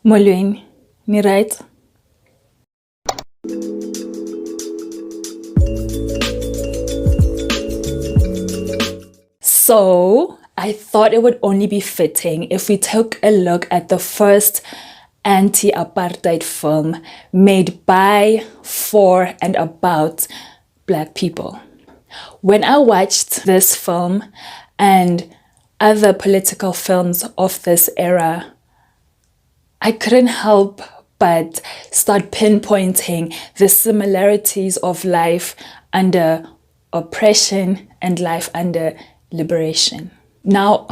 Molweni, ni right? So, I thought it would only be fitting if we took a look at the first anti-apartheid film made by, for, and about Black people. When I watched this film and other political films of this era, I couldn't help but start pinpointing the similarities of life under oppression and life under liberation. Now,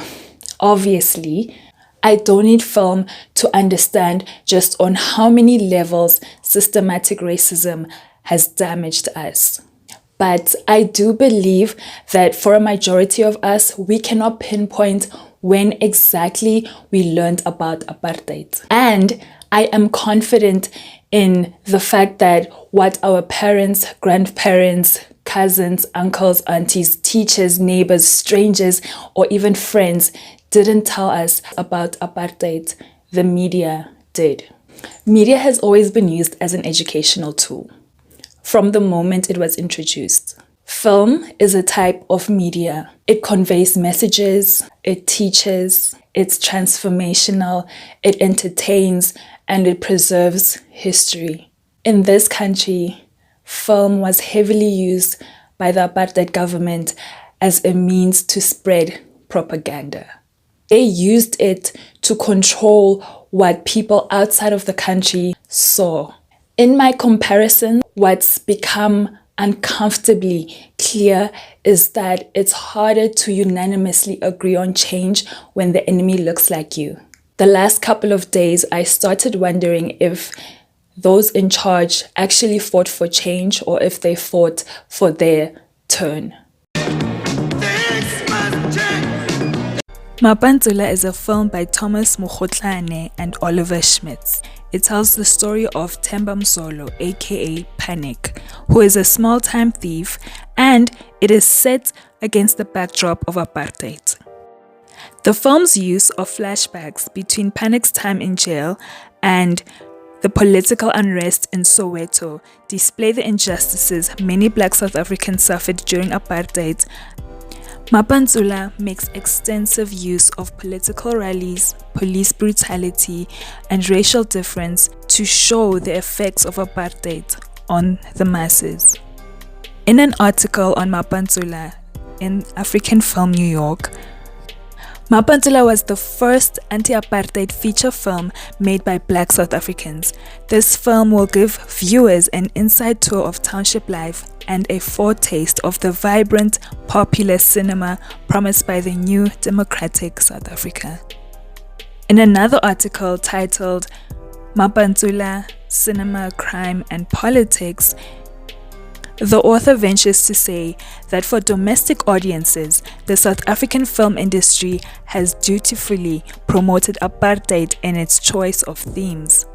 obviously, I don't need film to understand just on how many levels systematic racism has damaged us. But I do believe that for a majority of us, we cannot pinpoint when exactly we learned about apartheid. And I am confident in the fact that what our parents, grandparents, cousins, uncles, aunties, teachers, neighbors, strangers, or even friends didn't tell us about apartheid, the media did. Media has always been used as an educational tool from the moment it was introduced. Film is a type of media. It conveys messages, it teaches, it's transformational, it entertains, and it preserves history. In this country, film was heavily used by the apartheid government as a means to spread propaganda. They used it to control what people outside of the country saw. In my comparison, what's become uncomfortably clear is that it's harder to unanimously agree on change when the enemy looks like you. The last couple of days, I started wondering if those in charge actually fought for change or if they fought for their turn. Mapantsula is a film by Thomas Mogotlane and Oliver Schmitz. It tells the story of Themba Mzolo, aka Panic, who is a small-time thief, and it is set against the backdrop of apartheid. The film's use of flashbacks between Panic's time in jail and the political unrest in Soweto display the injustices many Black South Africans suffered during apartheid. Mapantsula makes extensive use of political rallies, police brutality, and racial difference to show the effects of apartheid on the masses. In an article on Mapantsula in African Film New York, Mapantsula was the first anti-apartheid feature film made by Black South Africans. This film will give viewers an inside tour of township life and a foretaste of the vibrant, popular cinema promised by the new democratic South Africa. In another article titled Mapantsula, Cinema, Crime and Politics, the author ventures to say that for domestic audiences, the South African film industry has dutifully promoted apartheid in its choice of themes.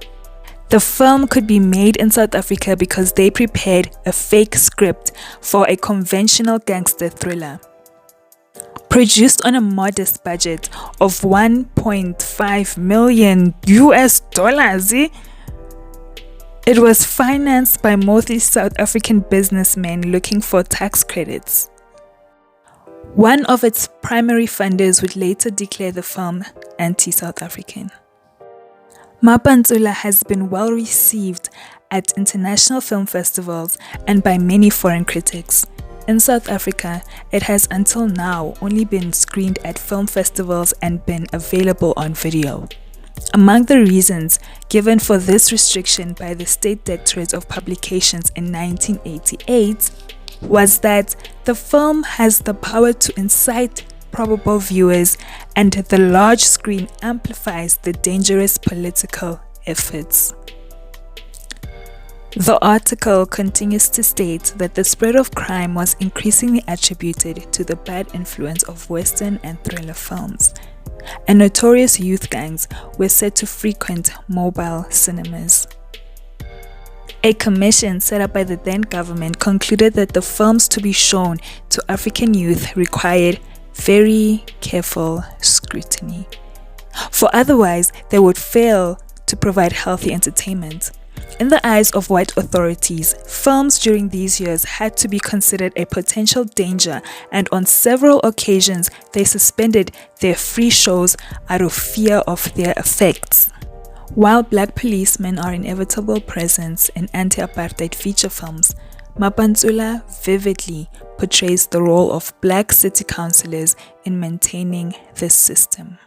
The film could be made in South Africa because they prepared a fake script for a conventional gangster thriller. Produced on a modest budget of $1.5 million, it was financed by mostly South African businessmen looking for tax credits. One of its primary funders would later declare the film anti-South African. Mapantsula has been well received at international film festivals and by many foreign critics. In South Africa, it has until now only been screened at film festivals and been available on video. Among the reasons given for this restriction by the State Directorate of Publications in 1988 was that the film has the power to incite probable viewers and the large screen amplifies the dangerous political efforts. The article continues to state that the spread of crime was increasingly attributed to the bad influence of Western and thriller films, and notorious youth gangs were said to frequent mobile cinemas. A commission set up by the then government concluded that the films to be shown to African youth required very careful scrutiny, for otherwise they would fail to provide healthy entertainment. In the eyes of white authorities, films during these years had to be considered a potential danger, and on several occasions they suspended their free shows out of fear of their effects. While black policemen are an inevitable presence in anti-apartheid feature films, Mapantsula vividly portrays the role of black city councillors in maintaining this system.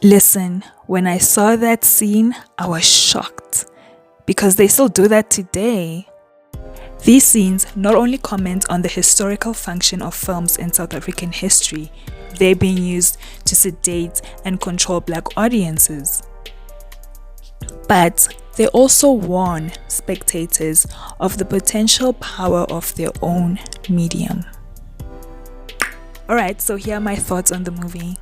Listen, when I saw that scene, I was shocked, because they still do that today. These scenes not only comment on the historical function of films in South African history, they're being used to sedate and control black audiences, but they also warn spectators of the potential power of their own medium. Alright, so here are my thoughts on the movie.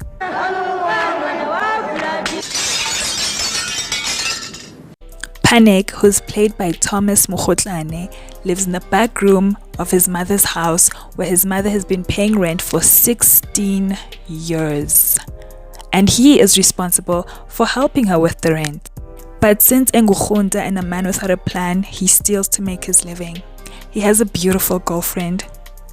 Panic, who's played by Thomas Mogotlane, lives in the back room of his mother's house where his mother has been paying rent for 16 years. And he is responsible for helping her with the rent. But since Ngukhunda and a man without a plan, he steals to make his living. He has a beautiful girlfriend,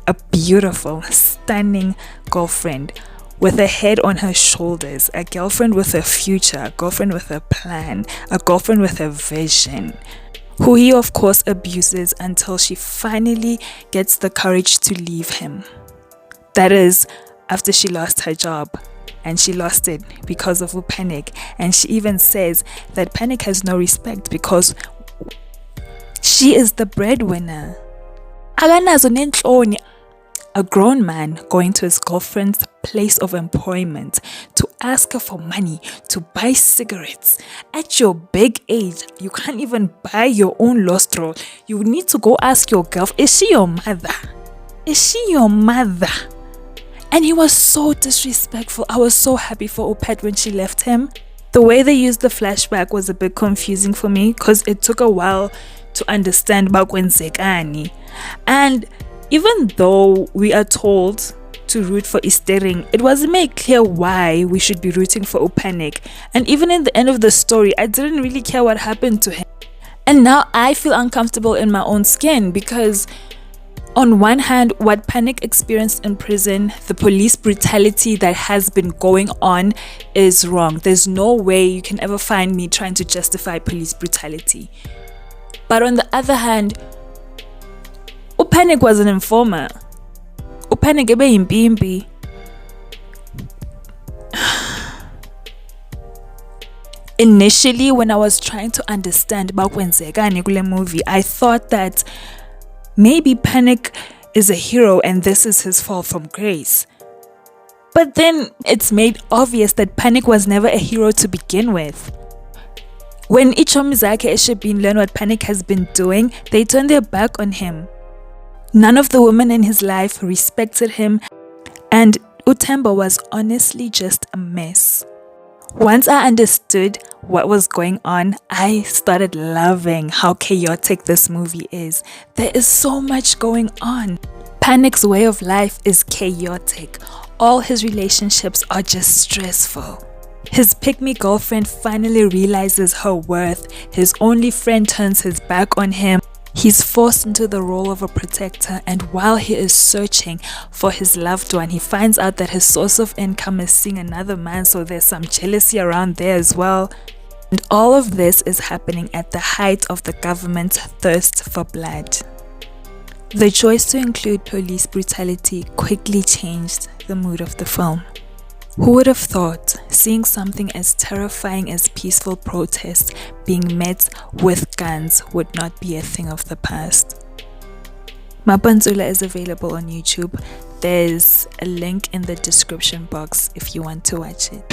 a beautiful, stunning girlfriend with a head on her shoulders, a girlfriend with a future, a girlfriend with a plan, a girlfriend with a vision, who he of course abuses until she finally gets the courage to leave him. That is, after she lost her job. And she lost it because of Panic. And she even says that Panic has no respect because she is the breadwinner. A grown man going to his girlfriend's place of employment to ask her for money to buy cigarettes. At your big age, you can't even buy your own lostro. You need to go ask your girlfriend, is she your mother? Is she your mother? And he was so disrespectful. I was so happy for Opet when she left him. The way they used the flashback was a bit confusing for me because it took a while to understand Bakwenzekani. And even though we are told to root for Istering, it wasn't made clear why we should be rooting for Panic. And even in the end of the story, I didn't really care what happened to him. And now I feel uncomfortable in my own skin because on one hand, what Panic experienced in prison, the police brutality that has been going on is wrong. There's no way you can ever find me trying to justify police brutality. But on the other hand, Panic was an informer. Panic ebe impimpi. Initially, when I was trying to understand Bakwenzekani kule movie, I thought that maybe Panic is a hero and this is his fall from grace. But then it's made obvious that Panic was never a hero to begin with. When Ichomizake Eshebin learned what Panic has been doing, they turned their back on him. None of the women in his life respected him, and Themba was honestly just a mess. Once I understood what was going on, I started loving how chaotic this movie is. There is so much going on. Panic's way of life is chaotic. All his relationships are just stressful. His pick-me girlfriend finally realizes her worth. His only friend turns his back on him. He's forced into the role of a protector, and while he is searching for his loved one, he finds out that his source of income is seeing another man, so there's some jealousy around there as well. And all of this is happening at the height of the government's thirst for blood. The choice to include police brutality quickly changed the mood of the film. Who would have thought seeing something as terrifying as peaceful protest being met with guns would not be a thing of the past? Mapantsula is available on YouTube. There's a link in the description box if you want to watch it.